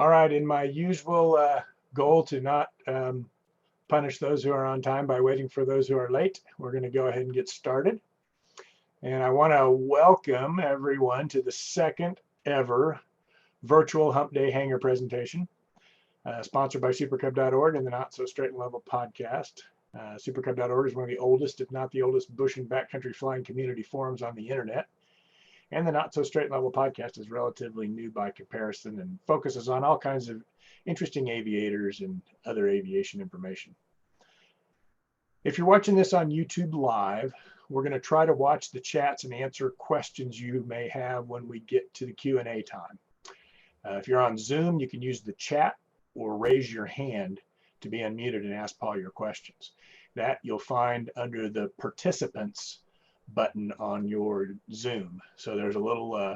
All right, in my usual goal to not punish those who are on time by waiting for those who are late, we're going to go ahead and get started. And I want to welcome everyone to the second ever virtual Hump Day Hangar Presentation, sponsored by supercub.org and the Not So Straight and Level podcast. Supercub.org is one of the oldest, if not the oldest, bush and backcountry flying community forums on the internet. And the Not So Straight and Level podcast is relatively new by comparison and focuses on all kinds of interesting aviators and other aviation information. If you're watching this on YouTube Live, we're going to try to watch the chats and answer questions you may have when we get to the Q&A time. If you're on Zoom, you can use the chat or raise your hand to be unmuted and ask Paul your questions. That you'll find under the participants button on your Zoom. So there's a little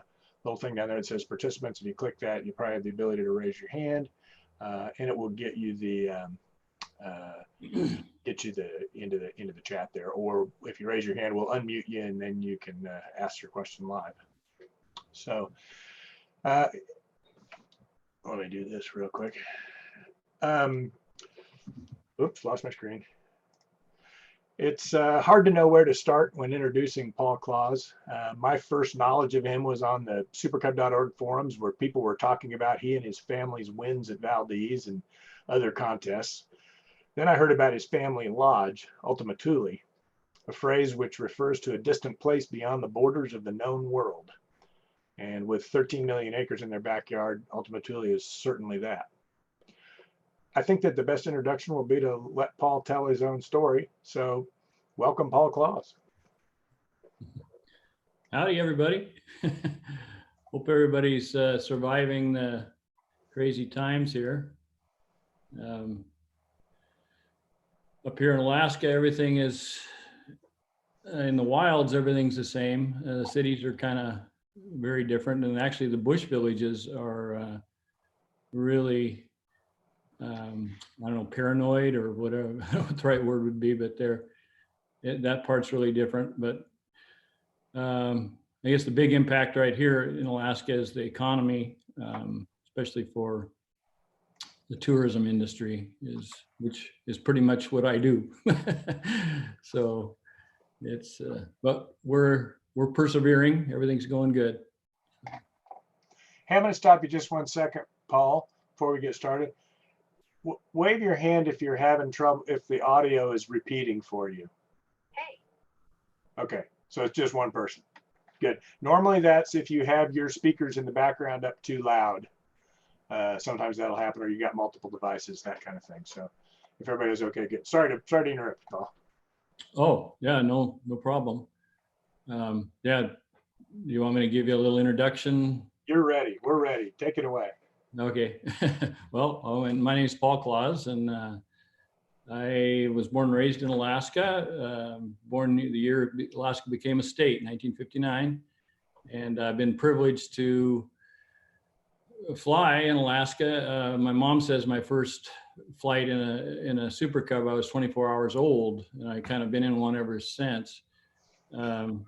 thing down there that says participants. If you click that, you probably have the ability to raise your hand, and it will get you into the chat there. Or if you raise your hand, we'll unmute you, and then you can ask your question live. So let me do this real quick. Oops, lost my screen. It's hard to know where to start when introducing Paul Claus. My first knowledge of him was on the supercub.org forums, where people were talking about he and his family's wins at Valdez and other contests. Then I heard about his family lodge, Ultima Thule, a phrase which refers to a distant place beyond the borders of the known world. And with 13 million acres in their backyard, Ultima Thule is certainly that. I think that the best introduction will be to let Paul tell his own story. So welcome, Paul Claus. Howdy, everybody. Hope everybody's surviving the crazy times here. Up here in Alaska, everything is, in the wilds, everything's the same. The cities are kind of very different. And actually the bush villages are really, I don't know, paranoid or whatever what the right word would be, but that part's really different. But I guess the big impact right here in Alaska is the economy, especially for the tourism industry, which is pretty much what I do. So it's, but we're persevering. Everything's going good. Hey, I'm going to stop you just 1 second, Paul, before we get started. Wave your hand if you're having trouble, if the audio is repeating for you. Hey. Okay, so it's just one person. Good. Normally that's if you have your speakers in the background up too loud. Sometimes that'll happen, or you got multiple devices, that kind of thing. So if everybody's okay, good. Sorry to interrupt, Paul. Oh, yeah, no problem. Yeah, you want me to give you a little introduction? You're ready. We're ready. Take it away. Okay. Well, and my name is Paul Claus, and I was born and raised in Alaska, born the year Alaska became a state, 1959. And I've been privileged to fly in Alaska. My mom says my first flight in a Super Cub, I was 24 hours old, and I kind of been in one ever since. And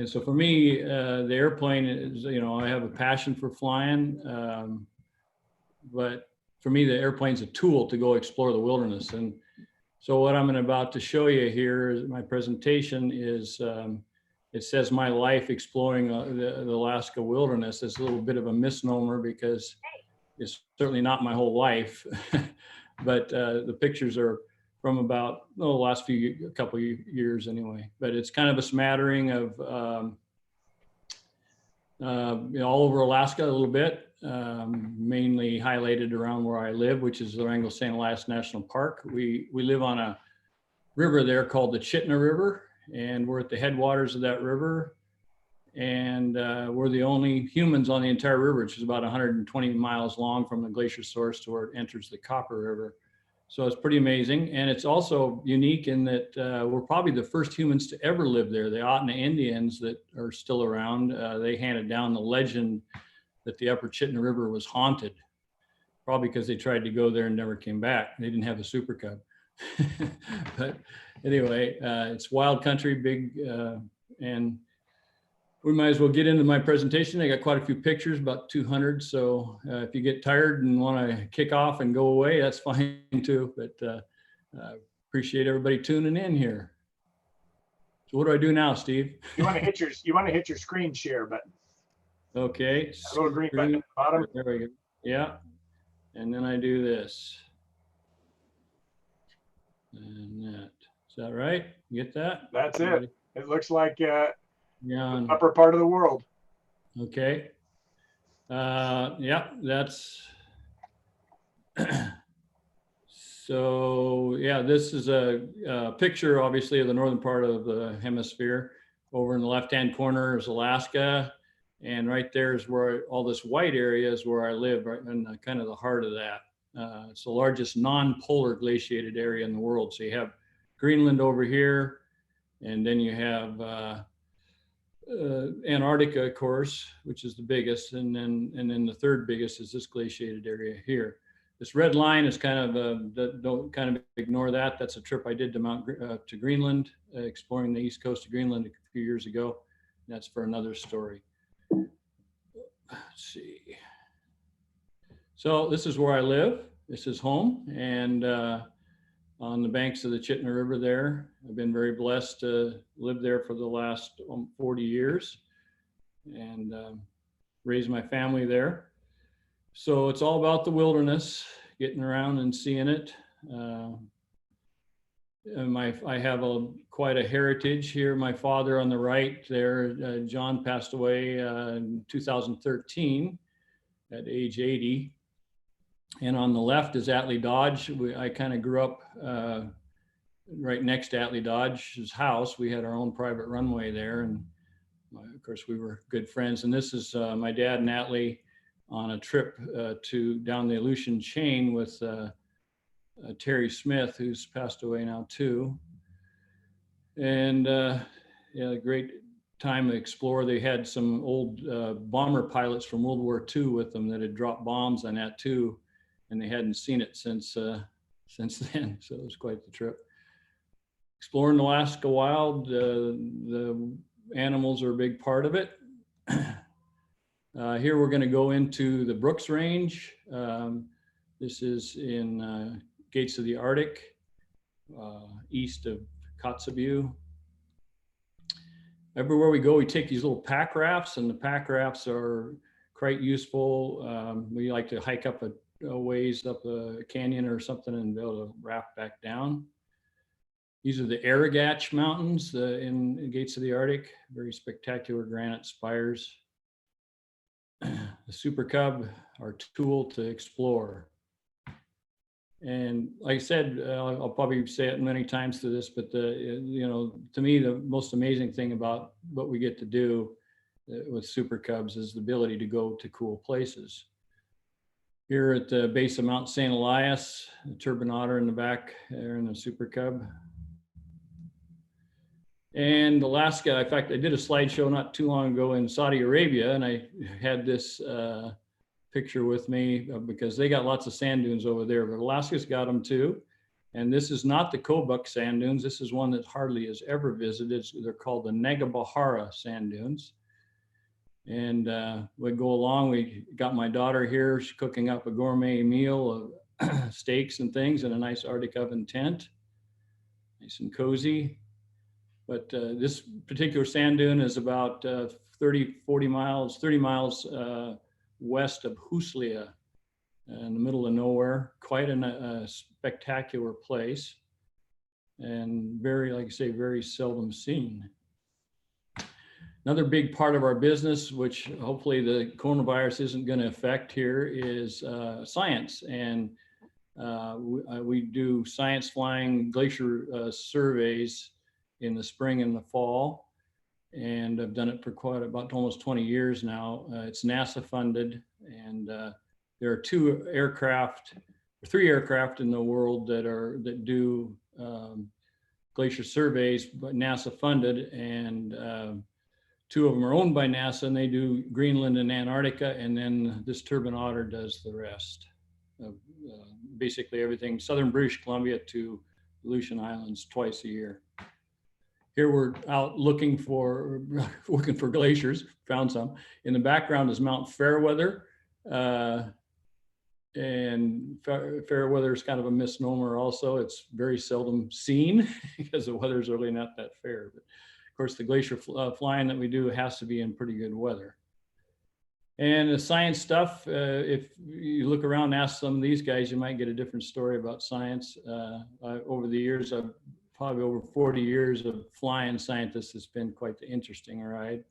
so for me, the airplane is, I have a passion for flying. But for me, the airplane's a tool to go explore the wilderness. And so what I'm about to show you here, my presentation is, it says my life exploring the Alaska wilderness. It's a little bit of a misnomer because it's certainly not my whole life. But the pictures are from about the last couple years anyway. But it's kind of a smattering of all over Alaska a little bit. Mainly highlighted around where I live, which is the Wrangell St. Elias National Park. We live on a river there called the Chitna River, and we're at the headwaters of that river. And we're the only humans on the entire river, which is about 120 miles long from the glacier source to where it enters the Copper River. So it's pretty amazing. And it's also unique in that we're probably the first humans to ever live there. The Otna Indians that are still around, they handed down the legend that the upper Chitna River was haunted, probably because they tried to go there and never came back. They didn't have a Super Cub. But anyway, it's wild country, big, and we might as well get into my presentation. I got quite a few pictures, about 200. So if you get tired and want to kick off and go away, that's fine too. But appreciate everybody tuning in here. So what do I do now, Steve? You want to hit your screen share button. Okay. A little green button at the bottom. There we go. Yeah. And then I do this. And that. Is that right? You get that? That's it. It looks like Yeah. the upper part of the world. Okay. Yeah, that's so yeah, this is a picture obviously of the northern part of the hemisphere. Over in the left-hand corner is Alaska, and right there is where all this white area is where I live, right in kind of the heart of that. It's the largest non-polar glaciated area in the world. So you have Greenland over here, and then you have Antarctica, of course, which is the biggest, and then the third biggest is this glaciated area here. This red line is kind of don't kind of ignore that. That's a trip I did to to Greenland, exploring the east coast of Greenland a few years ago. That's for another story. Let's see. So this is where I live. This is home, and on the banks of the Chittenden River there. I've been very blessed to live there for the last 40 years and raise my family there. So it's all about the wilderness, getting around and seeing it. I have quite a heritage here. My father on the right there, John, passed away in 2013 at age 80. And on the left is Atlee Dodge. I kind of grew up right next to Atlee Dodge's house. We had our own private runway there. And of course, we were good friends. And this is my dad and Atlee on a trip down the Aleutian chain with Terry Smith, who's passed away now too. And yeah, a great time to explore. They had some old bomber pilots from World War II with them that had dropped bombs on that too. And they hadn't seen it since then. So it was quite the trip. Exploring Alaska wild, the animals are a big part of it. Here we're going to go into the Brooks Range. This is in Gates of the Arctic, east of Kotzebue. Everywhere we go, we take these little pack rafts, and the pack rafts are quite useful. We like to hike up a ways up a canyon or something and be able to raft back down. These are the Arrogatch Mountains in Gates of the Arctic, very spectacular granite spires. The Super Cub, our tool to explore. And like I said, I'll probably say it many times to this, but to me, the most amazing thing about what we get to do with Super Cubs is the ability to go to cool places. Here at the base of Mount St. Elias, the turbine otter in the back there in the Super Cub. And Alaska, in fact, I did a slideshow not too long ago in Saudi Arabia, and I had this picture with me because they got lots of sand dunes over there, but Alaska's got them too. And this is not the Kobuk sand dunes. This is one that hardly is ever visited. They're called the Negabahara sand dunes. And we go along, we got my daughter here, she's cooking up a gourmet meal of steaks and things in a nice Arctic oven tent, nice and cozy. But this particular sand dune is about 30 miles west of Huslia in the middle of nowhere, quite a spectacular place and very, like I say, very seldom seen. Another big part of our business, which hopefully the coronavirus isn't going to affect here, is science. And we do science flying glacier surveys in the spring and the fall. And I've done it for about almost 20 years now. It's NASA funded, and there are three aircraft in the world that do glacier surveys, but NASA funded, and two of them are owned by NASA, and they do Greenland and Antarctica, and then this turbine otter does the rest of basically everything, southern British Columbia to Aleutian Islands twice a year. Here we're out looking for glaciers, found some. In the background is Mount Fairweather. And Fairweather is kind of a misnomer also. It's very seldom seen because the weather's really not that fair. But of course, the glacier flying that we do has to be in pretty good weather. And the science stuff, if you look around and ask some of these guys, you might get a different story about science. Over the years, I've probably over 40 years of flying scientists. It's been quite the interesting ride.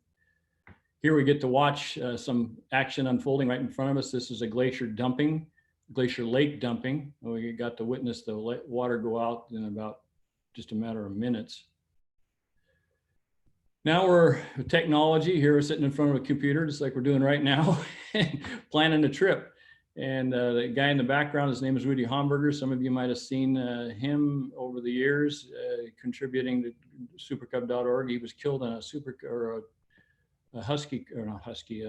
Here we get to watch some action unfolding right in front of us. This is a glacier lake dumping. We got to witness the water go out in about just a matter of minutes. Now we're with technology. Here we're sitting in front of a computer, just like we're doing right now, planning a trip. And the guy in the background, his name is Rudy Hamburger. Some of you might have seen him over the years, contributing to supercub.org. He was killed in a husky, or not husky,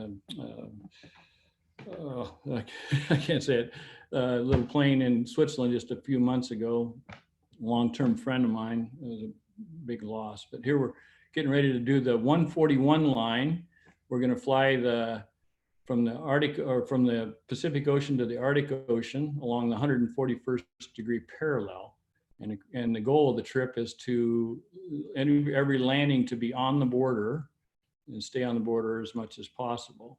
I can't say it, a little plane in Switzerland just a few months ago. Long-term friend of mine. It was a big loss. But here we're getting ready to do the 141 line. We're going to fly from the Arctic, or from the Pacific Ocean to the Arctic Ocean along the 141st degree parallel. And the goal of the trip is to every landing to be on the border and stay on the border as much as possible.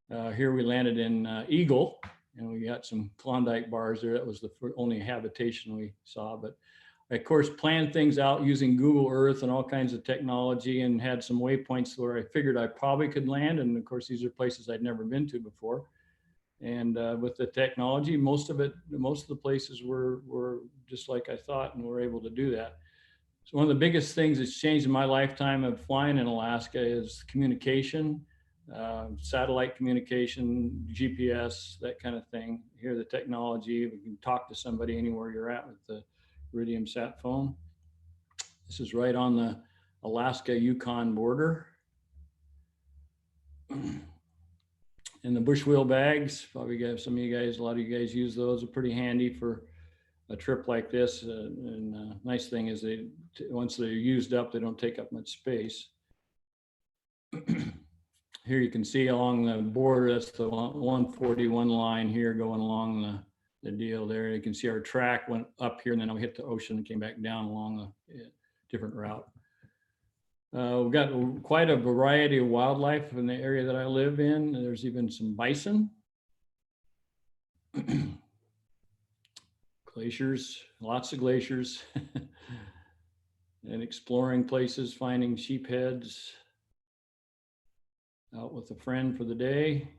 Here we landed in Eagle, and we got some Klondike bars there. That was the only habitation we saw. But I, of course, planned things out using Google Earth and all kinds of technology, and had some waypoints where I figured I probably could land. And of course, these are places I'd never been to before. And with the technology, most of the places were just like I thought, and we're able to do that. So one of the biggest things that's changed in my lifetime of flying in Alaska is communication, satellite communication, GPS, that kind of thing. Here, the technology, we can talk to somebody anywhere you're at with the Iridium sat phone. This is right on the Alaska-Yukon border. And the bush wheel bags, probably got some of you guys, a lot of you guys use those. Are pretty handy for a trip like this. And nice thing is once they're used up, they don't take up much space. Here you can see along the border, that's the 141 line here going along the deal there. You can see our track went up here, and then we hit the ocean and came back down along a different route. We've got quite a variety of wildlife in the area that I live in. There's even some bison. Glaciers, lots of glaciers. And exploring places, finding sheepheads. Out with a friend for the day.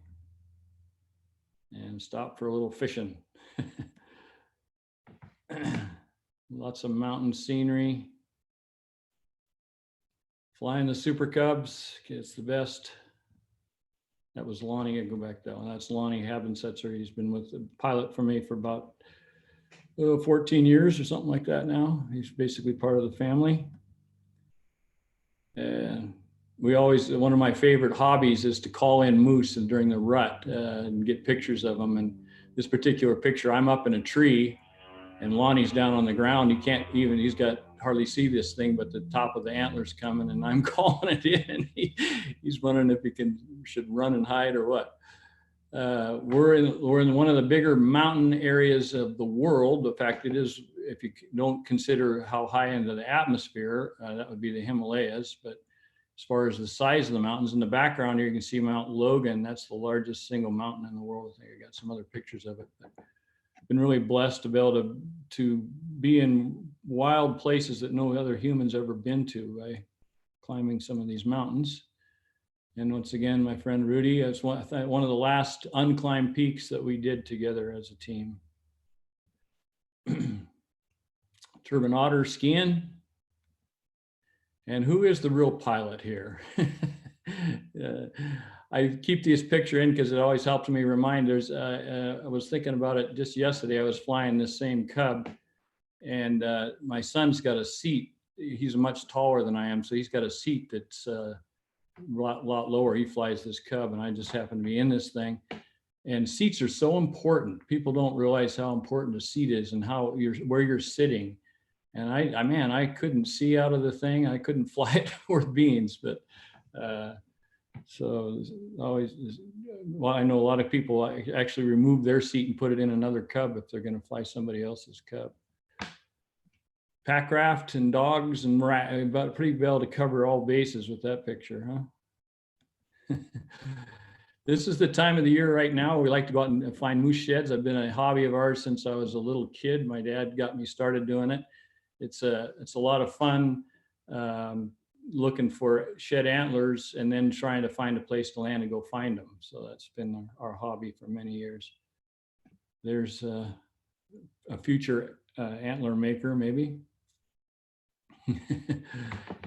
And stop for a little fishing. Lots of mountain scenery. Flying the Super Cubs, it's the best. That was Lonnie, I go back to that one. That's Lonnie Habensetzer. He's been with the pilot for me for about 14 years or something like that now. He's basically part of the family. And we always, one of my favorite hobbies is to call in moose and during the rut and get pictures of them. And this particular picture, I'm up in a tree and Lonnie's down on the ground. He can't even, he's got hardly see this thing, but the top of the antlers coming, and I'm calling it in. He's wondering if he should run and hide or what. We're in one of the bigger mountain areas of the world. In fact, it is, if you don't consider how high into the atmosphere, that would be the Himalayas. But as far as the size of the mountains, in the background here, you can see Mount Logan. That's the largest single mountain in the world. I think I got some other pictures of it. But I've been really blessed to be able to be in wild places that no other humans ever been to by climbing some of these mountains. And once again, my friend Rudy, it's one of the last unclimbed peaks that we did together as a team. Turban otter skiing. And who is the real pilot here? I keep this picture in because it always helps me remind. I was thinking about it just yesterday. I was flying this same Cub, and my son's got a seat. He's much taller than I am, so he's got a seat that's a lot lower. He flies this Cub, and I just happen to be in this thing. And seats are so important. People don't realize how important a seat is and where you're sitting. And man, I couldn't see out of the thing. I couldn't fly it worth beans, but so always, well, I know a lot of people actually remove their seat and put it in another Cub if they're going to fly somebody else's Cub. Pack raft and dogs and about pretty well to cover all bases with that picture, huh? This is the time of the year right now. We like to go out and find moose sheds. I've been a hobby of ours since I was a little kid. My dad got me started doing it. It's a lot of fun looking for shed antlers and then trying to find a place to land and go find them. So that's been our hobby for many years. There's a future antler maker, maybe.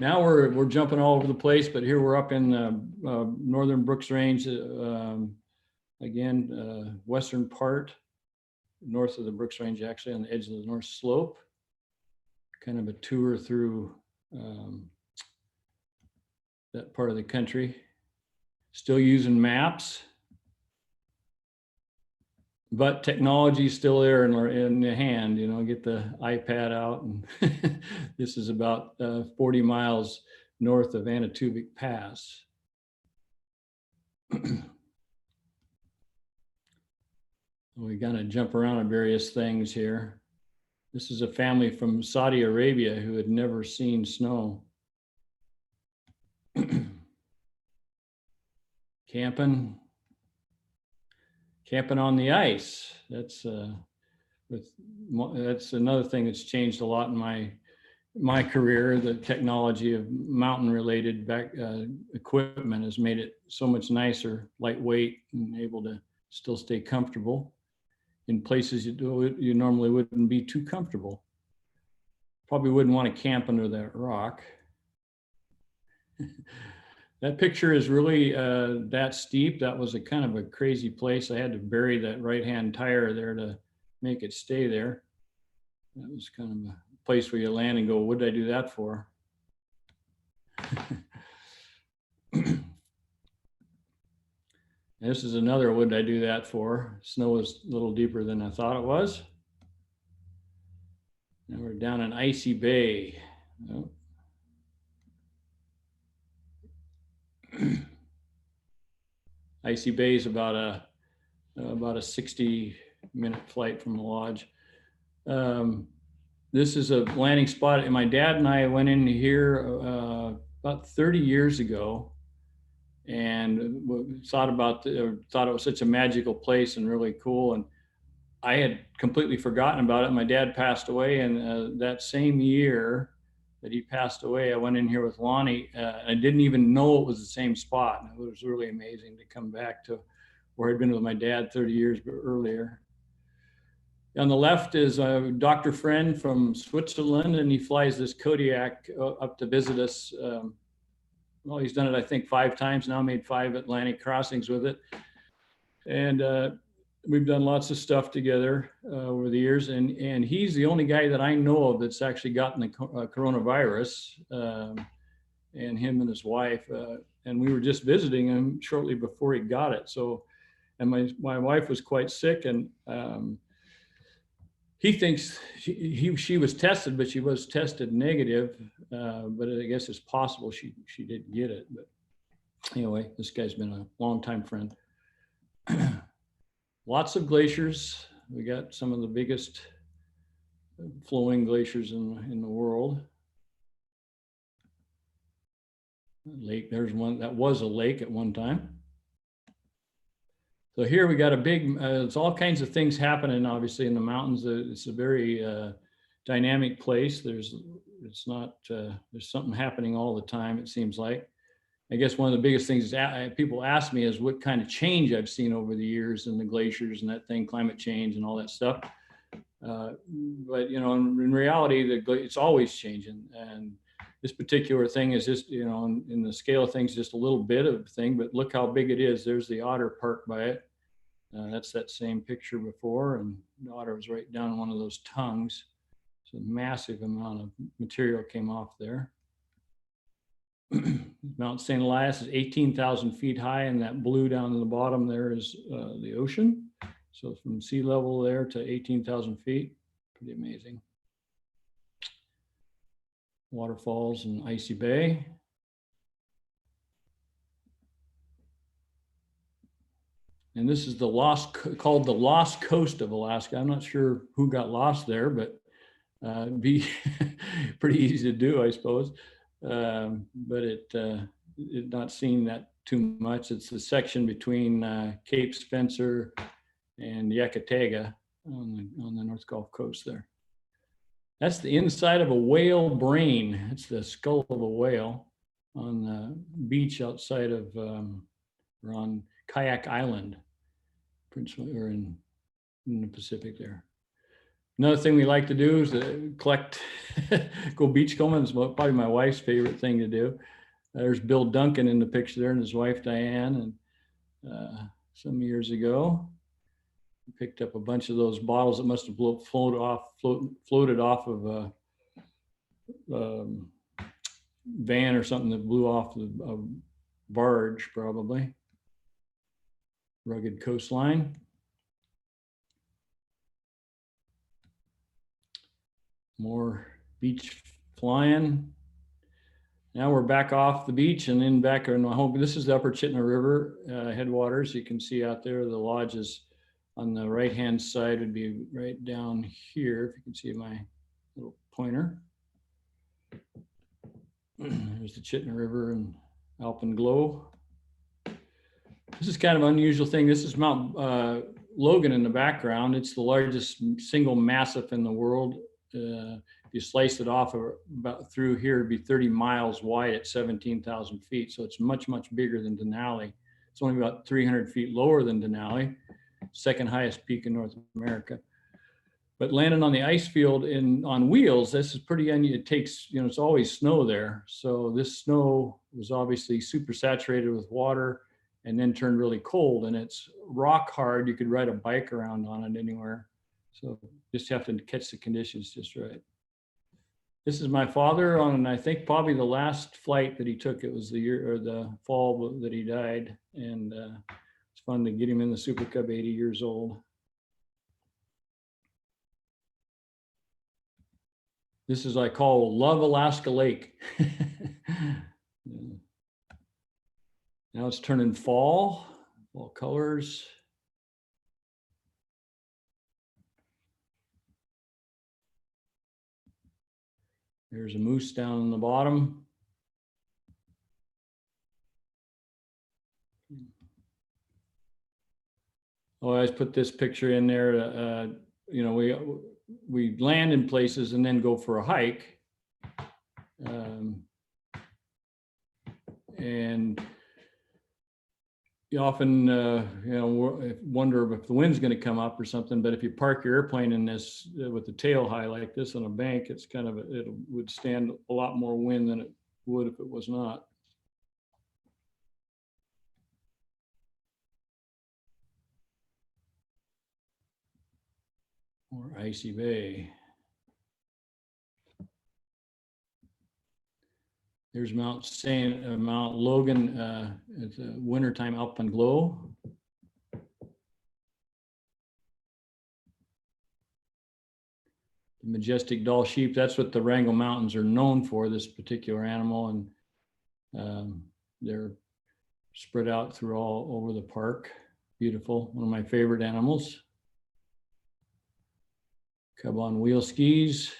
Now we're jumping all over the place, but here we're up in the northern Brooks Range, again, western part, north of the Brooks Range, actually on the edge of the North Slope. Kind of a tour through that part of the country. Still using maps, but technology is still there in the hand. You know, get the iPad out, and this is about 40 miles north of Anatuvik Pass. We gotta jump around on various things here. This is a family from Saudi Arabia who had never seen snow. Camping on the ice. That's another thing that's changed a lot in my career. The technology of mountain related equipment has made it so much nicer, lightweight, and able to still stay comfortable in places you normally wouldn't be too comfortable. Probably wouldn't want to camp under that rock. That picture is really that steep. That was a kind of a crazy place. I had to bury that right-hand tire there to make it stay there. That was kind of a place where you land and go, what did I do that for? This is another, what did I do that for? Snow was a little deeper than I thought it was. Now we're down in Icy Bay. Oh. Icy Bay is about a 60-minute flight from the lodge. This is a landing spot, and my dad and I went in here about 30 years ago, and thought it was such a magical place and really cool. And I had completely forgotten about it. My dad passed away, and that same year that he passed away, I went in here with Lonnie. I didn't even know it was the same spot. It was really amazing to come back to where I'd been with my dad 30 years earlier. On the left is a doctor friend from Switzerland, and he flies this Kodiak up to visit us. Well, he's done it, I think, 5 times now, made 5 Atlantic crossings with it. And we've done lots of stuff together over the years, and he's the only guy that I know of that's actually gotten the coronavirus, and him and his wife, and we were just visiting him shortly before he got it. So, and my wife was quite sick, and he thinks she was tested, but she was tested negative, but I guess it's possible she didn't get it. But anyway, this guy's been a longtime friend. Lots of glaciers. We got some of the biggest flowing glaciers in the world. Lake, there's one that was a lake at one time. So here we got a big, it's all kinds of things happening, obviously, in the mountains. It's a very dynamic place. There's something happening all the time, it seems like. I guess one of the biggest things people ask me is what kind of change I've seen over the years in the glaciers and that thing, climate change and all that stuff. But, you know, in reality, it's always changing. And this particular thing is just, you know, in the scale of things, just a little bit of thing, but look how big it is. There's the otter park by it. That's that same picture before, and the otter was right down one of those tongues. So a massive amount of material came off there. Mount St. Elias is 18,000 feet high, and that blue down in the bottom there is the ocean. So from sea level there to 18,000 feet, pretty amazing. waterfalls and icy bay. And this is called the Lost Coast of Alaska. I'm not sure who got lost there, but it'd be pretty easy to do, I suppose. But it not seen that too much. It's the section between Cape Spencer and Yakataga on the North Gulf Coast there. That's the inside of a whale brain. It's the skull of a whale on the beach outside of, or on Kayak Island, principally, or in the Pacific there. Another thing we like to do is collect, go beachcombing. It's probably my wife's favorite thing to do. There's Bill Duncan in the picture there and his wife Diane. And some years ago, we picked up a bunch of those bottles that must have floated off of a van or something that blew off a barge, probably. Rugged coastline. More beach flying. Now we're back off the beach and then back in my home. This is the Upper Chitna River headwaters. You can see out there the lodges on the right-hand side would be right down here. If you can see my little pointer. There's the Chitna River and Alpenglow. This is kind of an unusual thing. This is Mount Logan in the background. It's the largest single massif in the world. If you slice it off about through here, it'd be 30 miles wide at 17,000 feet. So it's much, much bigger than Denali. It's only about 300 feet lower than Denali, second highest peak in North America. But landing on the ice field on wheels, this is pretty unusual. It takes, it's always snow there. So this snow was obviously super saturated with water and then turned really cold, and it's rock hard. You could ride a bike around on it anywhere. So just have to catch the conditions just right. This is my father on, I think, probably the last flight that he took. It was the year or the fall that he died. And it's fun to get him in the Super Cub, 80 years old. This is, I call Love Alaska Lake. Now it's turning fall colors. There's a moose down on the bottom. Oh, I always put this picture in there. We land in places and then go for a hike. And you often, wonder if the wind's going to come up or something. But if you park your airplane in this with the tail high like this on a bank, it's kind of it would stand a lot more wind than it would if it was not. Or icy bay. There's Mount Logan. It's a wintertime Alpenglow. The majestic Dall sheep. That's what the Wrangell Mountains are known for. This particular animal, and they're spread out through all over the park. Beautiful. One of my favorite animals. Cub on wheel skis.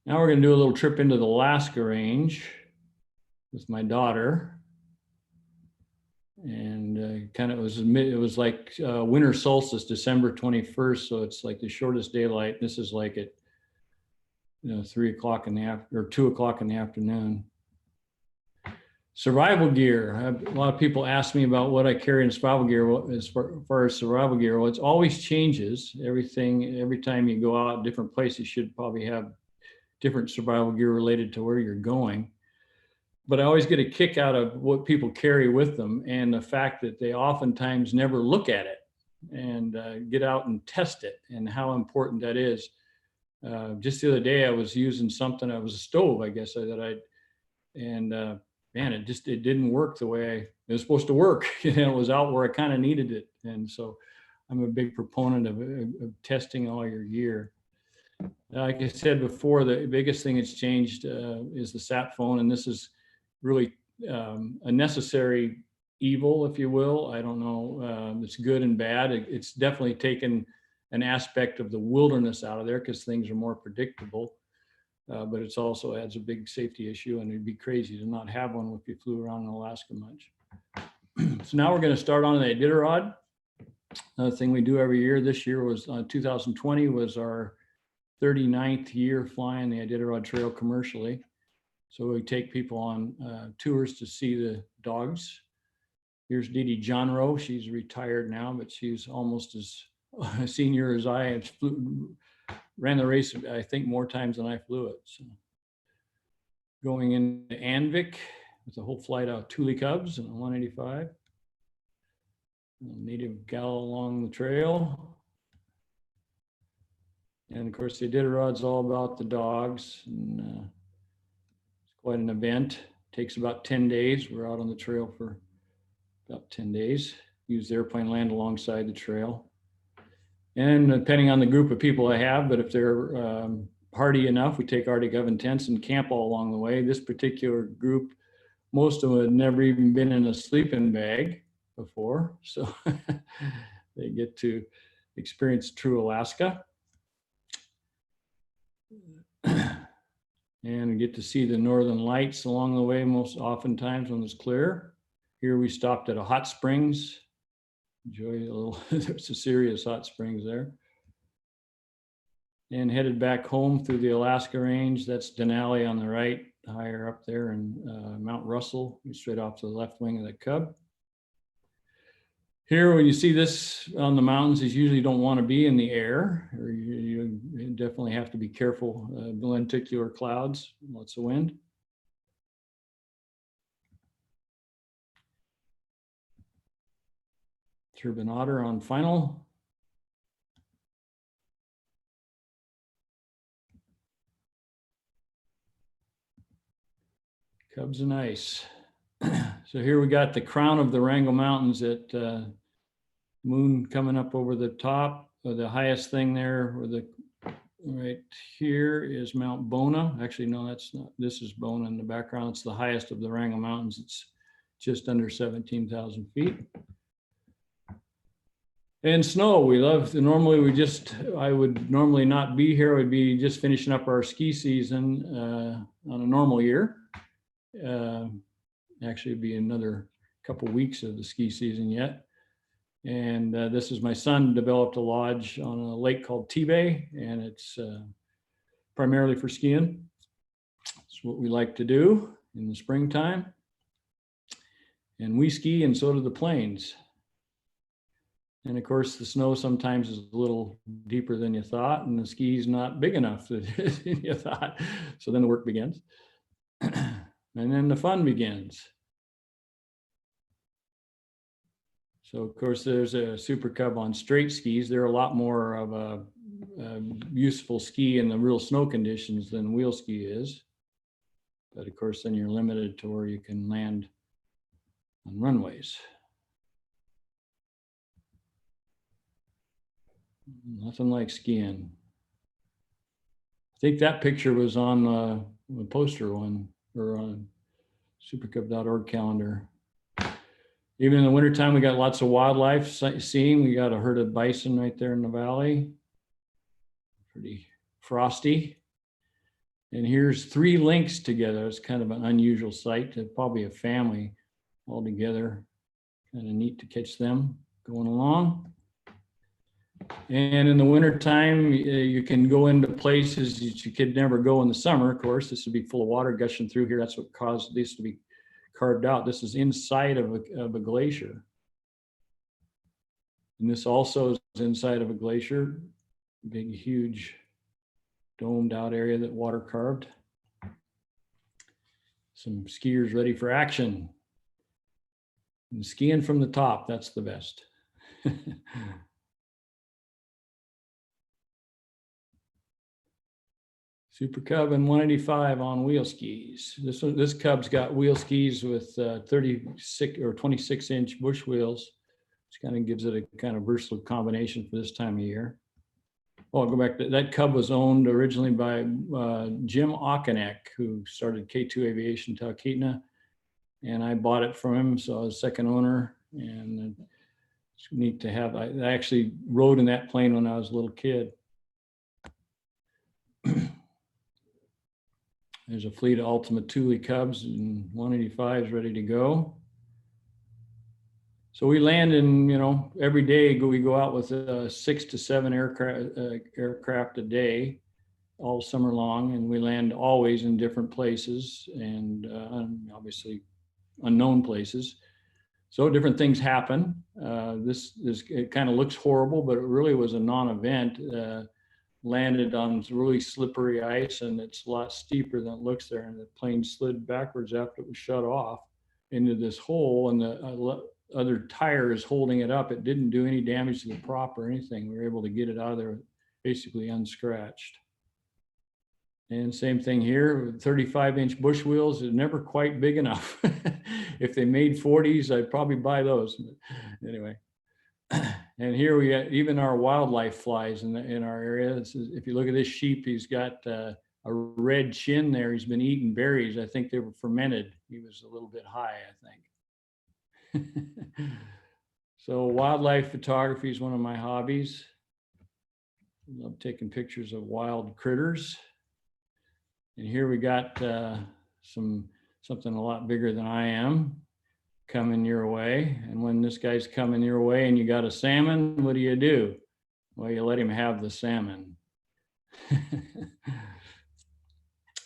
Now we're going to do a little trip into the Alaska range with my daughter. And it was like winter solstice, December 21st. So it's like the shortest daylight. This is like at 3 o'clock in the afternoon or 2 o'clock in the afternoon. Survival gear. A lot of people ask me about what I carry in survival gear. As far as survival gear, well, it always changes. Every time you go out, different places, you should probably have different survival gear related to where you're going. But I always get a kick out of what people carry with them and the fact that they oftentimes never look at it and get out and test it and how important that is. Just the other day, I was using something, it was a stove, I guess, man, it didn't work the way it was supposed to work. It was out where I kind of needed it. And so I'm a big proponent of testing all your gear. Like I said before, the biggest thing that's changed is the sat phone, and this is really a necessary evil, if you will. I don't know, it's good and bad. It's definitely taken an aspect of the wilderness out of there because things are more predictable, but it's also adds a big safety issue, and it'd be crazy to not have one if you flew around in Alaska much. So now we're going to start on the Iditarod. Another thing we do every year. This year was 2020 was our 39th year flying the Iditarod Trail commercially. So we take people on tours to see the dogs. Here's Dee Dee Johnrow. She's retired now, but she's almost as senior as I am. Ran the race, I think, more times than I flew it. So going into Anvik with a whole flight of Thule Cubs and a 185. Native gal along the trail. And of course, the Iditarod's all about the dogs. And, it's quite an event. Takes about 10 days. We're out on the trail for about 10 days. Use the airplane land alongside the trail. And depending on the group of people I have, but if they're hardy enough, we take Arctic oven tents and camp all along the way. This particular group, most of them had never even been in a sleeping bag before. So they get to experience true Alaska. And get to see the northern lights along the way most oftentimes when it's clear. Here we stopped at a hot springs. Enjoy a little, there's a serious hot springs there. And headed back home through the Alaska range. That's Denali on the right, higher up there, and Mount Russell, straight off to the left wing of the Cub. Here, when you see this on the mountains, is usually don't want to be in the air, or you definitely have to be careful. Lenticular clouds, lots of wind. Turbine otter on final. Cubs and ice. So here we got the crown of the Wrangell Mountains at moon coming up over the top. The highest thing there, or the right here, is Mount Bona. Actually, no, that's not. This is Bona in the background. It's the highest of the Wrangell Mountains. It's just under 17,000 feet. And snow, we love. Normally, I would normally not be here. I'd be just finishing up our ski season on a normal year. Actually, it'd be another couple weeks of the ski season yet. And this is my son developed a lodge on a lake called T-Bay, and it's primarily for skiing. It's what we like to do in the springtime. And we ski, and so do the planes. And of course, the snow sometimes is a little deeper than you thought, and the ski's not big enough than you thought. So then the work begins. And then the fun begins. So of course, there's a Super Cub on straight skis. They're a lot more of a useful ski in the real snow conditions than wheel ski is. But of course, then you're limited to where you can land on runways. Nothing like skiing. I think that picture was on the poster one, or on supercub.org calendar. Even in the wintertime, we got lots of wildlife seeing. We got a herd of bison right there in the valley. Pretty frosty. And here's 3 lynx together. It's kind of an unusual sight. Probably a family all together. Kind of neat to catch them going along. And in the wintertime, you can go into places that you could never go in the summer. Of course, this would be full of water gushing through here. That's what caused this to be carved out. This is inside of a glacier. And this also is inside of a glacier, big, huge domed out area that water carved. Some skiers ready for action. And skiing from the top, that's the best. Super Cub and 185 on wheel skis. This Cub's got wheel skis with 36 or 26-inch bush wheels, which kind of gives it a kind of versatile combination for this time of year. I'll go back to that. Cub was owned originally by Jim Auchinleck, who started K2 Aviation Talkeetna, and I bought it from him, so I was second owner. And it's neat to have. I actually rode in that plane when I was a little kid. There's a fleet of Ultima Thule Cubs and 185s ready to go. So we land in, every day we go out with 6 to 7 aircraft a day, all summer long, and we land always in different places and obviously unknown places. So different things happen. This it kind of looks horrible, but it really was a non-event. Landed on really slippery ice, and it's a lot steeper than it looks there. And the plane slid backwards after it was shut off into this hole, and the other tire is holding it up. It didn't do any damage to the prop or anything. We were able to get it out of there basically unscratched. And same thing here, 35-inch bush wheels are never quite big enough. If they made 40s, I'd probably buy those. But anyway. And here we got even our wildlife flies in our area. If you look at this sheep, he's got a red chin there. He's been eating berries. I think they were fermented. He was a little bit high, I think. So wildlife photography is one of my hobbies. I love taking pictures of wild critters. And here we got something a lot bigger than I am coming your way. And when this guy's coming your way and you got a salmon, what do? Well, you let him have the salmon.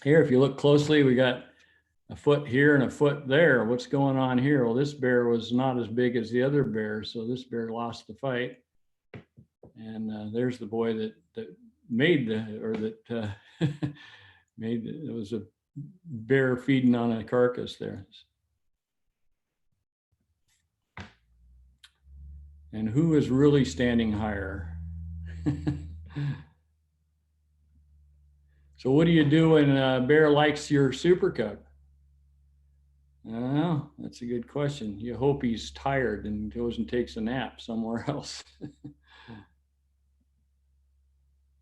Here, if you look closely, we got a foot here and a foot there. What's going on here? Well, this bear was not as big as the other bear, so this bear lost the fight. And there's the boy that made it was a bear feeding on a carcass there. And who is really standing higher? So what do you do when a bear likes your Super Cub? Well, that's a good question. You hope he's tired and goes and takes a nap somewhere else.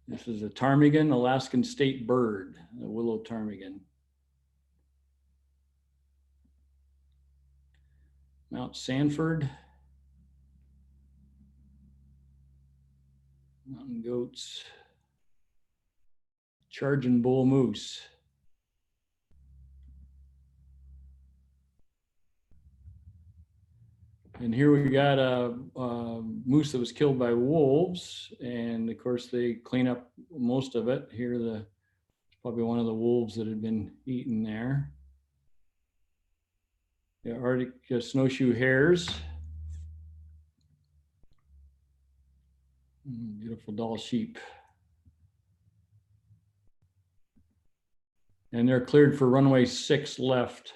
This is a ptarmigan, Alaskan state bird, a willow ptarmigan. Mount Sanford. Mountain goats, charging bull moose. And here we got a moose that was killed by wolves, and of course they clean up most of it. Here, it's probably one of the wolves that had been eaten there. The Arctic snowshoe hares. Beautiful doll sheep. And they're cleared for runway 6 left.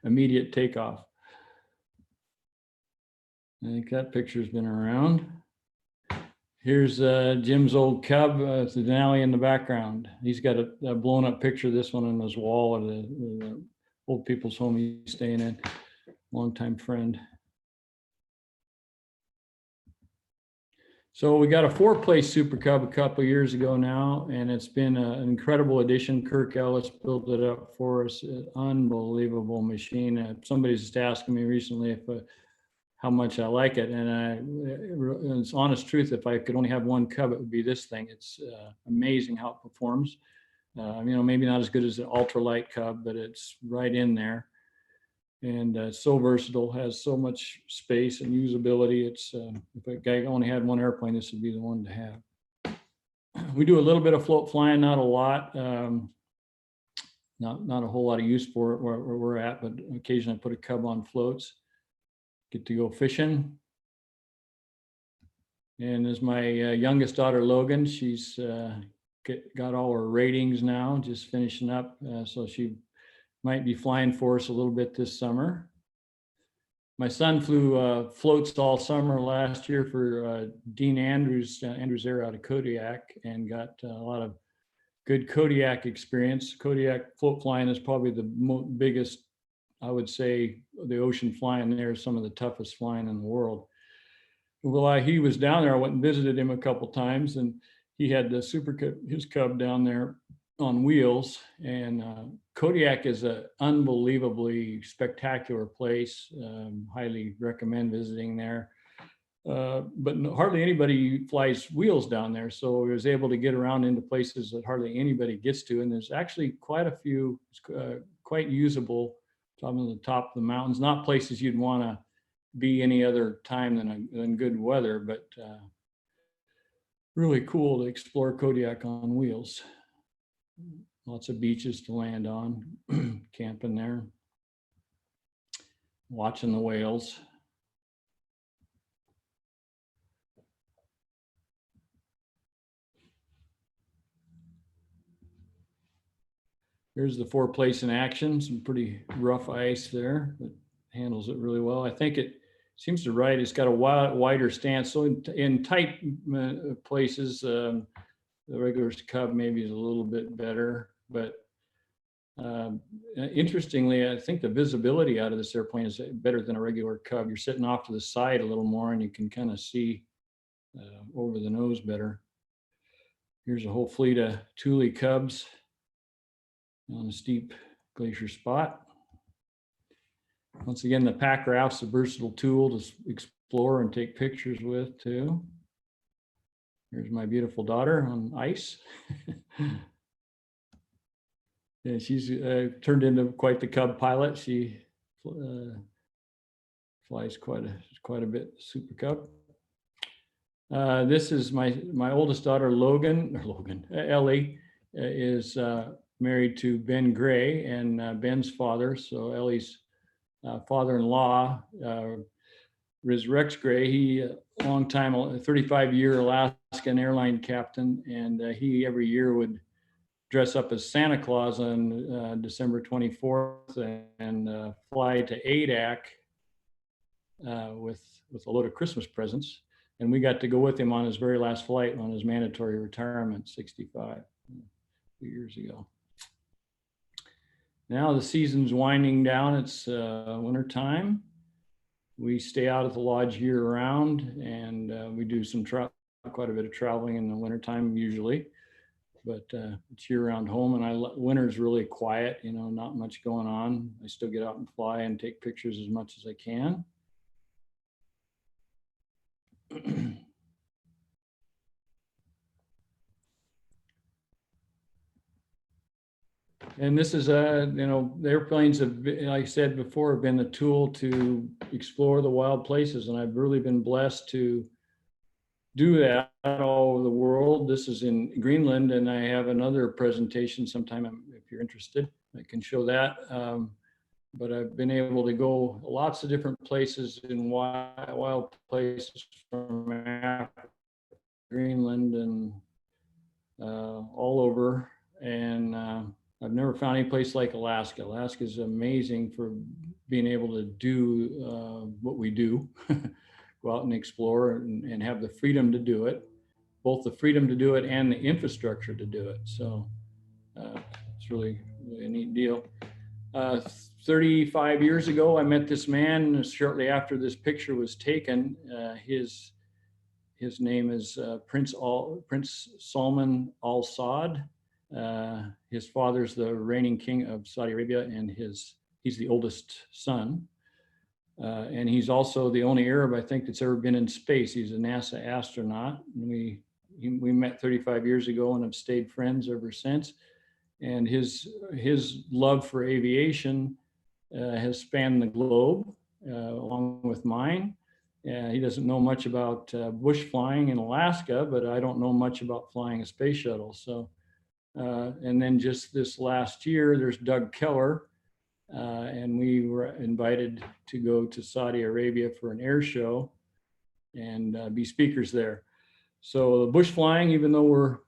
Immediate takeoff. I think that picture's been around. Here's Jim's old Cub. It's the Denali in the background. He's got a blown up picture of this one on his wall of the old people's home he's staying in. Longtime friend. So we got a 4-place Super Cub a couple of years ago now, and it's been an incredible addition. Kirk Ellis built it up for us. An unbelievable machine. Somebody's just asking me recently how much I like it, and it's honest truth. If I could only have one Cub, it would be this thing. It's amazing how it performs. Maybe not as good as an ultralight Cub, but it's right in there. And so versatile, has so much space and usability. It's if a guy only had one airplane, this would be the one to have. We do a little bit of float flying, not a lot, not a whole lot of use for it where we're at, but occasionally I put a Cub on floats. Get to go fishing. And as my youngest daughter Logan, she's got all her ratings now, just finishing up, so she might be flying for us a little bit this summer. My son flew floats all summer last year for Dean Andrews Air out of Kodiak, and got a lot of good Kodiak experience. Kodiak float flying is probably the biggest, I would say, the ocean flying there is some of the toughest flying in the world. Well, he was down there. I went and visited him a couple times, and he had the his Cub down there on wheels. And Kodiak is an unbelievably spectacular place. Highly recommend visiting there. But hardly anybody flies wheels down there, so I was able to get around into places that hardly anybody gets to. And there's actually quite a few quite usable some of the top of the mountains. Not places you'd want to be any other time than good weather, but really cool to explore Kodiak on wheels. Lots of beaches to land on, camping there, watching the whales. Here's the 4-place in action, some pretty rough ice there, but handles it really well. I think it seems to ride, it's got a wider stance. So in tight places, the regular Cub maybe is a little bit better, but interestingly, I think the visibility out of this airplane is better than a regular Cub. You're sitting off to the side a little more and you can kind of see over the nose better. Here's a whole fleet of Thule Cubs on a steep glacier spot. Once again, the pack raft's a versatile tool to explore and take pictures with too. Here's my beautiful daughter on ice. Yeah, she's turned into quite the Cub pilot. She flies quite a bit Super Cub. This is my oldest daughter, Ellie, is married to Ben Gray, and Ben's father, so Ellie's father-in-law, is Rex Gray. He a long time, a 35-year Alaskan airline captain, and he every year would dress up as Santa Claus on December 24th and fly to Adak with a load of Christmas presents. And we got to go with him on his very last flight on his mandatory retirement, 65, a few years ago. Now the season's winding down. It's winter time. We stay out at the lodge year round, and we do quite a bit of traveling in the wintertime usually, but it's year round home. And winter's really quiet, not much going on. I still get out and fly and take pictures as much as I can. And this is the airplanes have, like I said before, have been a tool to explore the wild places. And I've really been blessed to do that all over the world. This is in Greenland, and I have another presentation sometime if you're interested. I can show that. But I've been able to go lots of different places in wild places from Africa, Greenland, and all over. And I've never found any place like Alaska. Alaska is amazing for being able to do what we do, go out and explore and have the freedom to do it, both the freedom to do it and the infrastructure to do it. So it's really a neat deal. 35 years ago, I met this man shortly after this picture was taken. His name is Prince Salman Al Saud. His father's the reigning king of Saudi Arabia, and he's the oldest son. And he's also the only Arab, I think, that's ever been in space. He's a NASA astronaut. And we met 35 years ago and have stayed friends ever since. And his love for aviation has spanned the globe, along with mine. He doesn't know much about bush flying in Alaska, but I don't know much about flying a space shuttle. So, and then just this last year, there's Doug Keller, and we were invited to go to Saudi Arabia for an air show and be speakers there. So the bush flying, even though we're,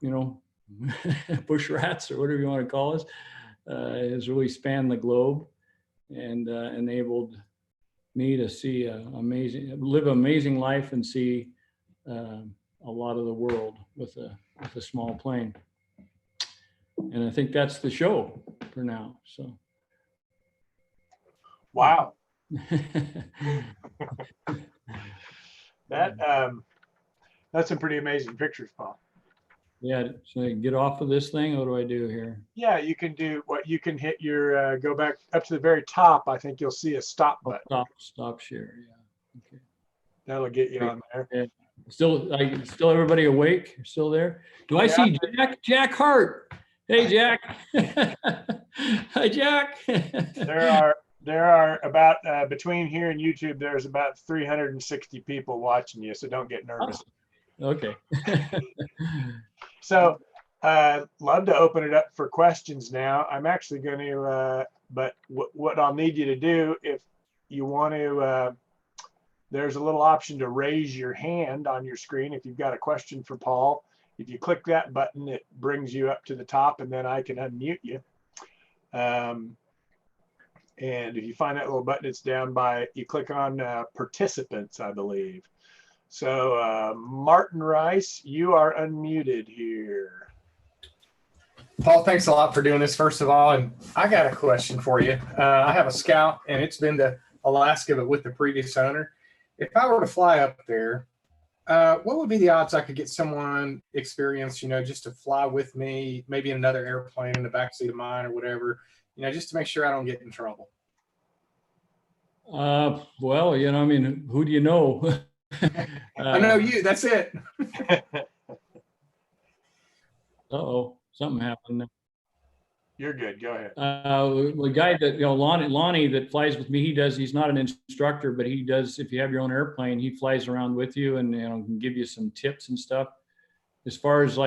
bush rats or whatever you want to call us, has really spanned the globe and enabled me to see live an amazing life and see a lot of the world with a small plane. And I think that's the show for now. So. Wow. That that's some pretty amazing pictures, Paul. Yeah, so I get off of this thing. What do I do here? Yeah, you can do what you can hit your go back up to the very top. I think you'll see a stop Oh, button. stop share. Yeah. Okay. That'll get you on there. Yeah. Still everybody awake? You're still there? Do I see Jack Hart? Hey, Jack. Hi, Jack. There are about between here and YouTube, there's about 360 people watching you, so don't get nervous. Okay. So love to open it up for questions now. I'm actually going to, but what I'll need you to do, if you want to, there's a little option to raise your hand on your screen if you've got a question for Paul. If you click that button, it brings you up to the top, and then I can unmute you. And if you find that little button, it's down by, you click on participants, I believe. So Martin Rice, you are unmuted here. Paul, thanks a lot for doing this, first of all. And I got a question for you. I have a Scout, and it's been to Alaska, but with the previous owner. If I were to fly up there, what would be the odds I could get someone experienced, just to fly with me, maybe in another airplane in the backseat of mine or whatever, just to make sure I don't get in trouble? Well, I mean, who do you know? I know you. That's it. Uh-oh, something happened. You're good. Go ahead. The guy that, Lonnie that flies with me, he's not an instructor, but he does, if you have your own airplane, he flies around with you and, can give you some tips and stuff. As far as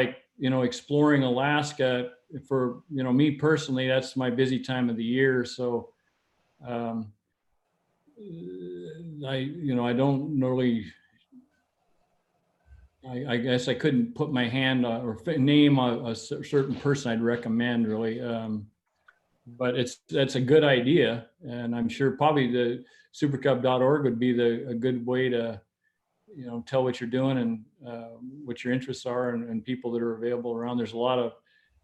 exploring Alaska, for, me personally, that's my busy time of the year. So, I don't really, I guess I couldn't put my hand or name a certain person I'd recommend, really. But that's a good idea. And I'm sure probably the supercub.org would be a good way to, tell what you're doing and what your interests are and people that are available around. There's a lot of,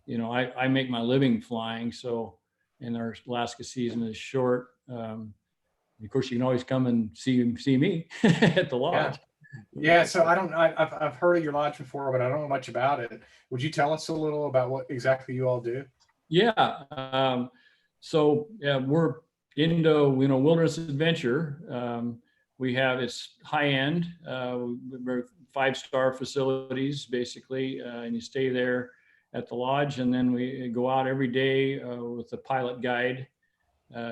I make my living flying. So, and our Alaska season is short. Of course, you can always come and see me at the lodge. Yeah. So I've heard of your lodge before, but I don't know much about it. Would you tell us a little about what exactly you all do? Yeah. So we're into, wilderness adventure. It's high end, we're 5-star facilities basically, and you stay there at the lodge, and then we go out every day with a pilot guide.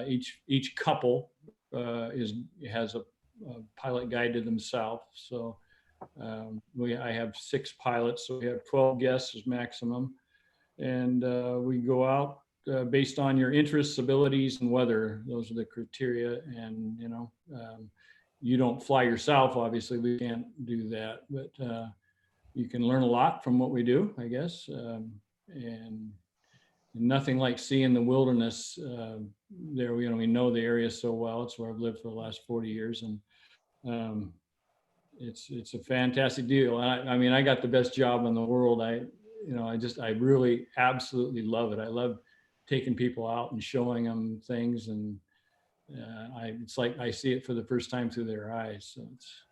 Each couple has a pilot guide to themselves. So I have 6 pilots, so we have 12 guests as maximum, and we go out based on your interests, abilities, and weather. Those are the criteria. And you don't fly yourself, obviously we can't do that, but you can learn a lot from what we do, I guess. And nothing like seeing the wilderness there. We know the area so well. It's where I've lived for the last 40 years, and it's a fantastic deal. And I mean, I got the best job in the world. I really absolutely love it. I love taking people out and showing them things, and it's like I see it for the first time through their eyes. So it's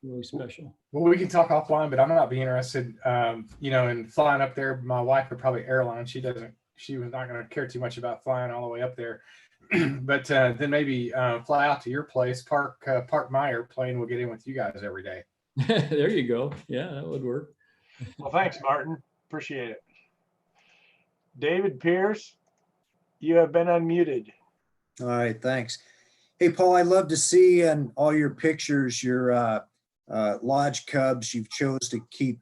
really special. Well, we can talk offline, but I'm not be interested, in flying up there. My wife would probably airline. She was not going to care too much about flying all the way up there. But then maybe fly out to your place, park my airplane. We'll get in with you guys every day. There you go. Yeah, that would work. Well, thanks, Martin. Appreciate it. David Pierce, you have been unmuted. All right, thanks. Hey, Paul, I love to see in all your pictures your lodge cubs. You've chose to keep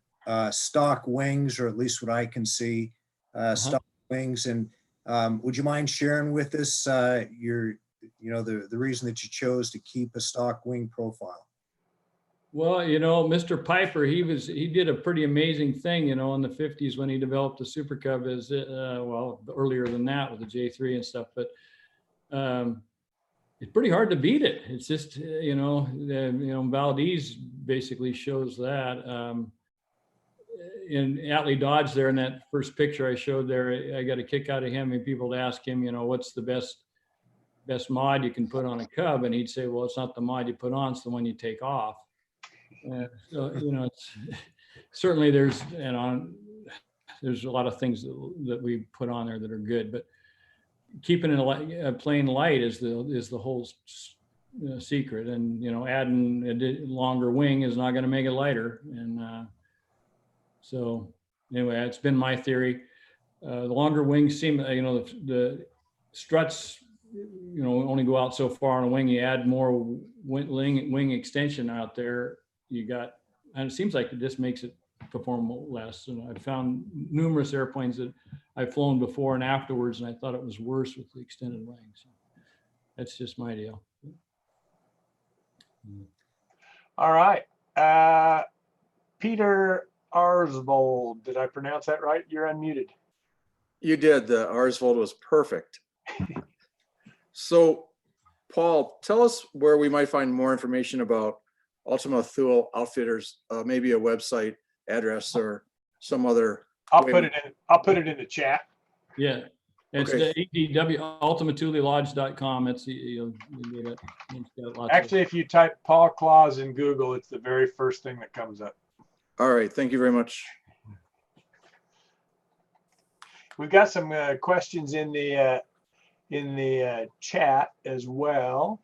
stock wings, or at least what I can see, stock wings. And would you mind sharing with us the reason that you chose to keep a stock wing profile? Well, Mr. Piper, he did a pretty amazing thing, in the 50s when he developed the Super Cub, earlier than that with the J3 and stuff, but it's pretty hard to beat it. It's just, Valdez basically shows that. In Atlee Dodge there in that first picture I showed there, I got a kick out of him, and people would ask him, what's the best mod you can put on a Cub? And he'd say, well, it's not the mod you put on, it's the one you take off. So, it's certainly there's there's a lot of things that we put on there that are good, but keeping it a plain light is the whole secret. And adding a longer wing is not going to make it lighter. And so anyway, it's been my theory. The longer wings seem, the struts, only go out so far on a wing. You add more wing extension out there, and it seems like it just makes it perform less. And I've found numerous airplanes that I've flown before and afterwards, and I thought it was worse with the extended wings. That's just my deal. All right. Peter Arsvold, did I pronounce that right? You're unmuted. You did. The Arsvold was perfect. So, Paul, tell us where we might find more information about Ultima Thule Outfitters, maybe a website address or some other. I'll put it in the chat. Yeah. It's Okay. the ADW ultimatulilodge.com. It's Actually, if you type Paul Claus in Google, it's the very first thing that comes up. All right. Thank you very much. We've got some questions in the chat as well.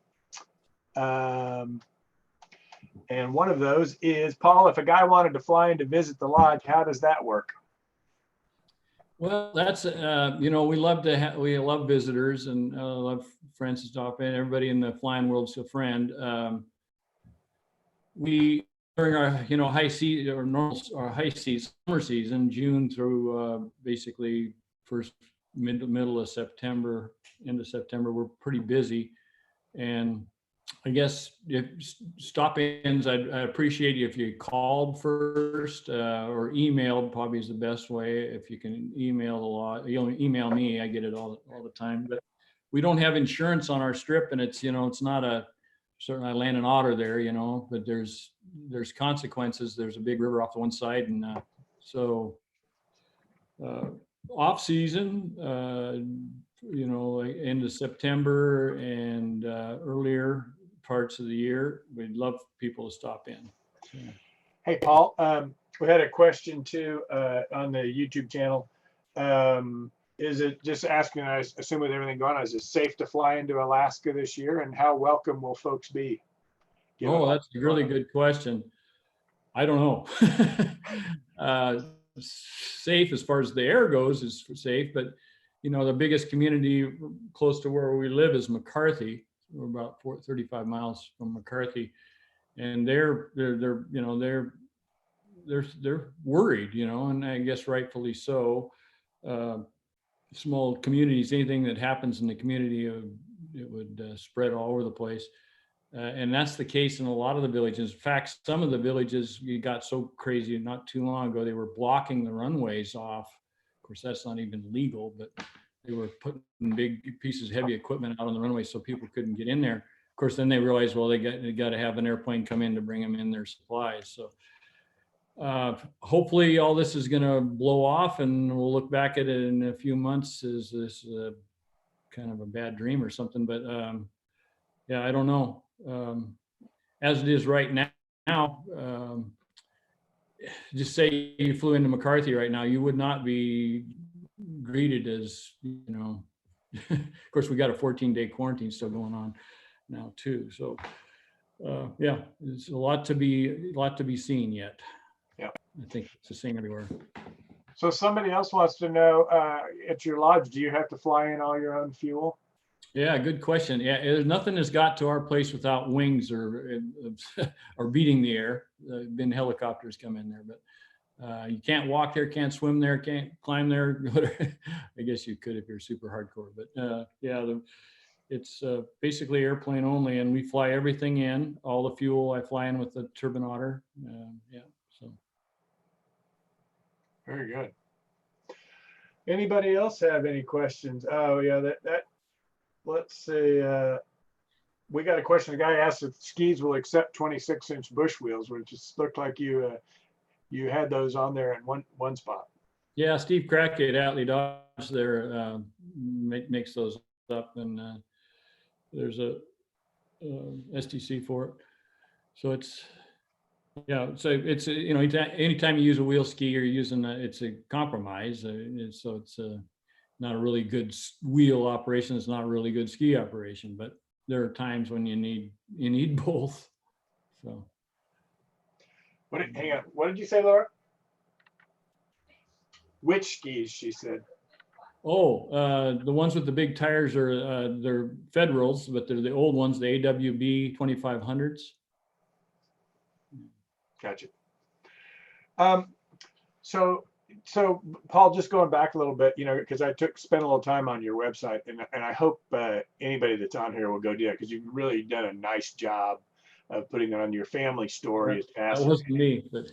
And one of those is, Paul, if a guy wanted to fly in to visit the lodge, how does that work? Well, that's we love visitors and love friends to stop in. Everybody in the flying world's a friend. We during our high season or high season, summer season, June through basically middle of September, end of September, we're pretty busy. And I guess if stop-ins, I'd appreciate you if you called first or emailed. Probably is the best way. If you can email a lot, email me. I get it all the time. But we don't have insurance on our strip, and it's it's not certainly I land an otter there, but there's consequences. There's a big river off to one side, and so off season, into September and earlier parts of the year, we'd love people to stop in. So. Hey, Paul, we had a question too on the YouTube channel. Is it just asking, I assume with everything going on, is it safe to fly into Alaska this year, and how welcome will folks be? Oh, that's a really good question. I don't know. Safe as far as the air goes is safe, but the biggest community close to where we live is McCarthy. We're about 35 miles from McCarthy, and they're worried, and I guess rightfully so. Small communities, anything that happens in the community, it would spread all over the place. And that's the case in a lot of the villages. In fact, some of the villages, you got so crazy not too long ago, they were blocking the runways off. Of course, that's not even legal, but they were putting big pieces of heavy equipment out on the runway so people couldn't get in there. Of course, then they realized, well, they got to have an airplane come in to bring them in their supplies. So hopefully all this is going to blow off, and we'll look back at it in a few months as this kind of a bad dream or something. But yeah, I don't know. As it is right now, just say you flew into McCarthy right now, you would not be greeted as, of course, we got a 14-day quarantine still going on now too. So yeah, there's a lot to be seen yet. Yeah, I think it's the same everywhere. So somebody else wants to know, at your lodge, do you have to fly in all your own fuel? Yeah, good question. Yeah, nothing has got to our place without wings or beating the air. Been helicopters come in there, but you can't walk there, can't swim there, can't climb there. I guess you could if you're super hardcore, but yeah, it's basically airplane only, and we fly everything in. All the fuel I fly in with the turbine otter. Yeah, so. Very good. Anybody else have any questions? Oh yeah, that. Let's see. We got a question. The guy asked if skis will accept 26-inch bush wheels, which just looked like you had those on there in one spot. Yeah, Steve Crackett at Dodge there makes those up, and there's a STC for it. So it's Yeah, so it's, anytime you use a wheel ski, you're using, it's a compromise. So it's not a really good wheel operation. It's not a really good ski operation, but there are times when you need both. So. Hang on, what did you say, Laura? Which skis, she said. Oh, the ones with the big tires are, they're Federals, but they're the old ones, the AWB 2500s. Gotcha. So Paul, just going back a little bit, because I spent a little time on your website, and I hope anybody that's on here will go do that, because you've really done a nice job of putting it on. Your family story is That fascinating. wasn't me, but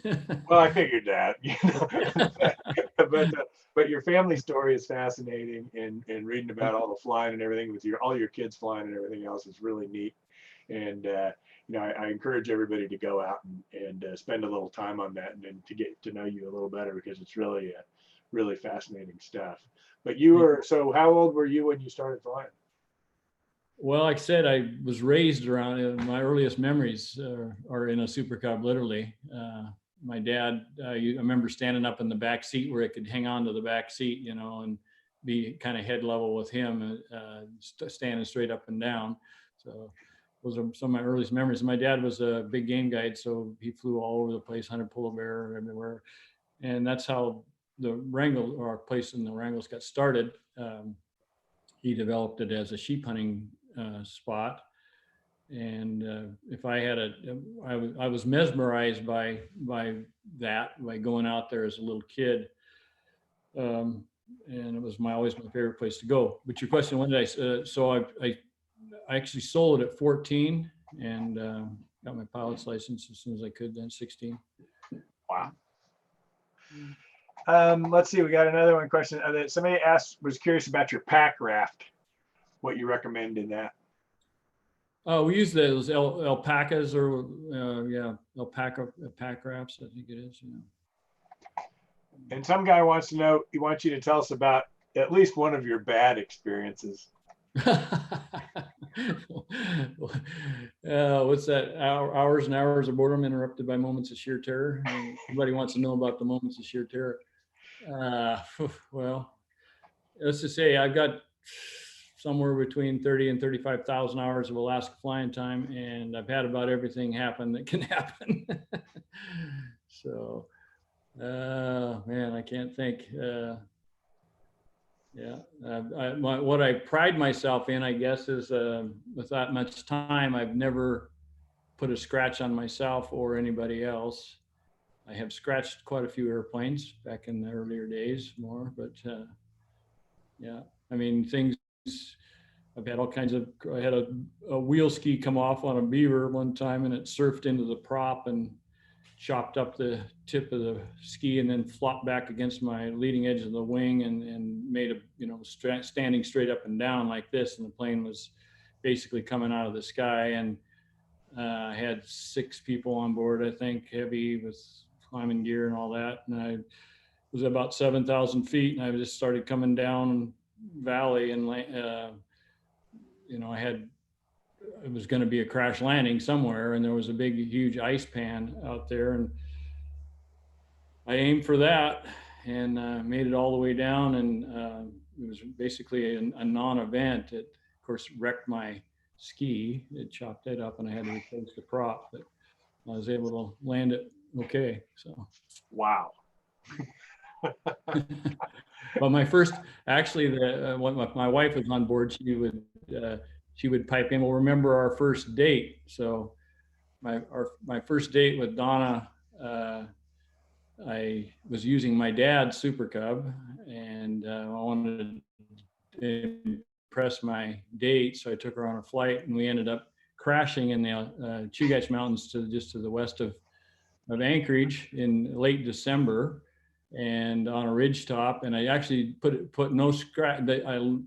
Well, I figured that, but your family story is fascinating, and reading about all the flying and everything with all your kids flying and everything else is really neat. And I encourage everybody to go out and spend a little time on that, and then to get to know you a little better, because it's really really fascinating stuff. But so how old were you when you started flying? Well, like I said, I was raised around, my earliest memories are in a Super Cub, literally. My dad, I remember standing up in the back seat where I could hang on to the back seat, and be kind of head level with him, standing straight up and down. So those are some of my earliest memories. My dad was a big game guide, so he flew all over the place, hunted polar bear everywhere. And that's how the Wrangell, or our place in the Wrangells, got started. He developed it as a sheep hunting spot. And if I had I was mesmerized by that, by going out there as a little kid. And it was always my favorite place to go. But your question, when did I actually sold it at 14, and got my pilot's license as soon as I could, then 16. Wow. Let's see, we got another one question. Somebody was curious about your pack raft, what you recommend in that. We use those alpacas, or alpaca pack rafts, I think it is. And some guy wants to know, he wants you to tell us about at least one of your bad experiences. What's that? Hours and hours of boredom interrupted by moments of sheer terror. Everybody wants to know about the moments of sheer terror. Well, let's just say I've got somewhere between 30 and 35,000 hours of Alaska flying time, and I've had about everything happen that can happen. So, man, I can't think. What I pride myself in, I guess, is with that much time, I've never put a scratch on myself or anybody else. I have scratched quite a few airplanes back in the earlier days, more, but I mean, things, I've had all kinds of, I had a wheel ski come off on a beaver one time, and it surfed into the prop and chopped up the tip of the ski, and then flopped back against my leading edge of the wing, and made a, standing straight up and down like this. And the plane was basically coming out of the sky. And I had 6 people on board, I think, heavy with climbing gear and all that. And I was about 7,000 feet, and I just started coming down valley, and it was going to be a crash landing somewhere, and there was a big, huge ice pan out there, and I aimed for that, and made it all the way down, and it was basically a non-event. It, of course, wrecked my ski. It chopped it up, and I had to replace the prop, but I was able to land it okay. So, wow. Well, my first, actually, when my wife was on board, she would pipe in. Well, remember our first date. So my first date with Donna, I was using my dad's Super Cub, and I wanted to impress my date, so I took her on a flight, and we ended up crashing in the Chugach Mountains just to the west of Anchorage in late December, and on a ridge top. And I actually put no scratch. I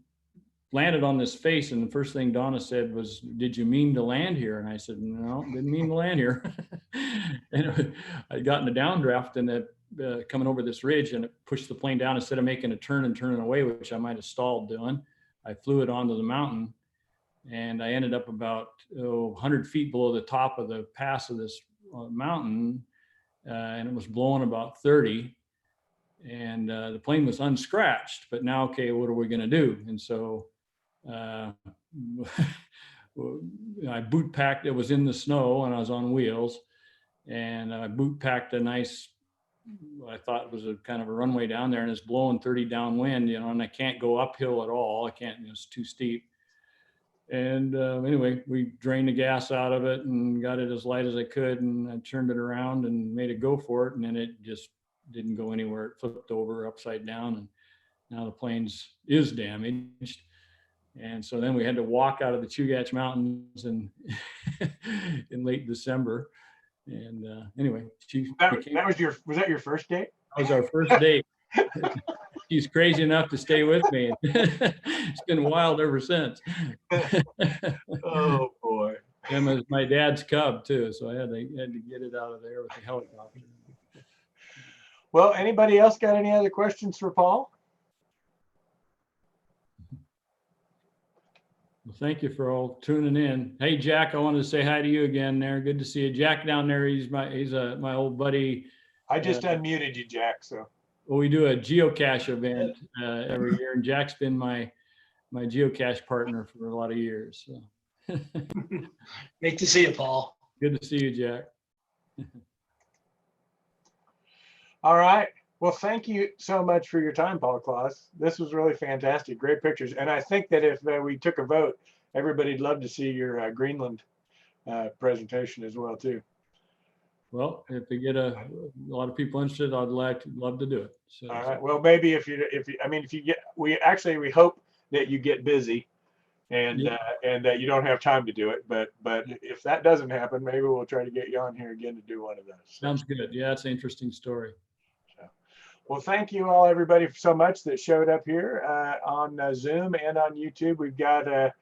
landed on this face, and the first thing Donna said was, "Did you mean to land here?" And I said, "No, didn't mean to land here." And I got in a downdraft, and coming over this ridge, and it pushed the plane down. Instead of making a turn and turning away, which I might have stalled doing, I flew it onto the mountain, and I ended up about 100 feet below the top of the pass of this a mountain, and it was blowing about 30. And the plane was unscratched, but now, okay, what are we going to do? And so I boot packed. It was in the snow, and I was on wheels, and I boot packed a nice, I thought it was a kind of a runway down there, and it's blowing 30 downwind, you know, and I can't go uphill at all. I can't, it's too steep. And anyway, we drained the gas out of it and got it as light as I could, and I turned it around and made it go for it, and then it just didn't go anywhere. It flipped over upside down, and now the plane's is damaged. And so then we had to walk out of the Chugach Mountains in late December. And anyway, was that your first date? That was our first date. She's crazy enough to stay with me. It's been wild ever since. Oh boy. And it was my dad's Cub too, so I had to get it out of there with the helicopter. Well, anybody else got any other questions for Paul? Well, thank you for all tuning in. Hey, Jack, I wanted to say hi to you again there. Good to see you. Jack down there, he's my old buddy. I just unmuted you, Jack. So. Well, we do a geocache event every year, and Jack's been my geocache partner for a lot of years. So. Great to see you, Paul. Good to see you, Jack. All right. Well, thank you so much for your time, Paul Claus. This was really fantastic. Great pictures. And I think that if we took a vote, everybody'd love to see your Greenland presentation as well, too. Well, if we get a lot of people interested, I'd love to do it. So, all right. Well, maybe if you get, we hope that you get busy and that you don't have time to do it. But if that doesn't happen, maybe we'll try to get you on here again to do one of those. Sounds good. Yeah, it's an interesting story. So, well, thank you all, everybody, so much that showed up here on Zoom and on YouTube. We've got,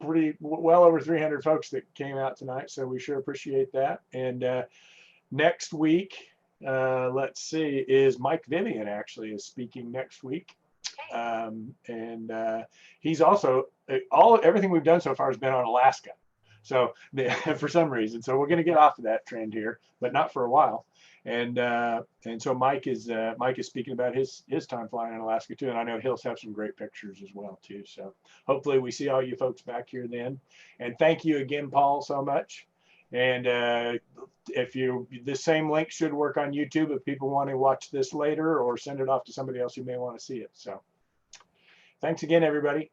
pretty well over 300 folks that came out tonight, so we sure appreciate that. And next week, let's see, is Mike Vivian actually is speaking next week. And he's also everything we've done so far has been on Alaska, so for some reason. So we're going to get off of that trend here, but not for a while. And so Mike is speaking about his time flying in Alaska too, and I know he'll have some great pictures as well too. So hopefully we see all you folks back here then. And thank you again, Paul, so much. And the same link should work on YouTube if people want to watch this later, or send it off to somebody else who may want to see it. So thanks again, everybody.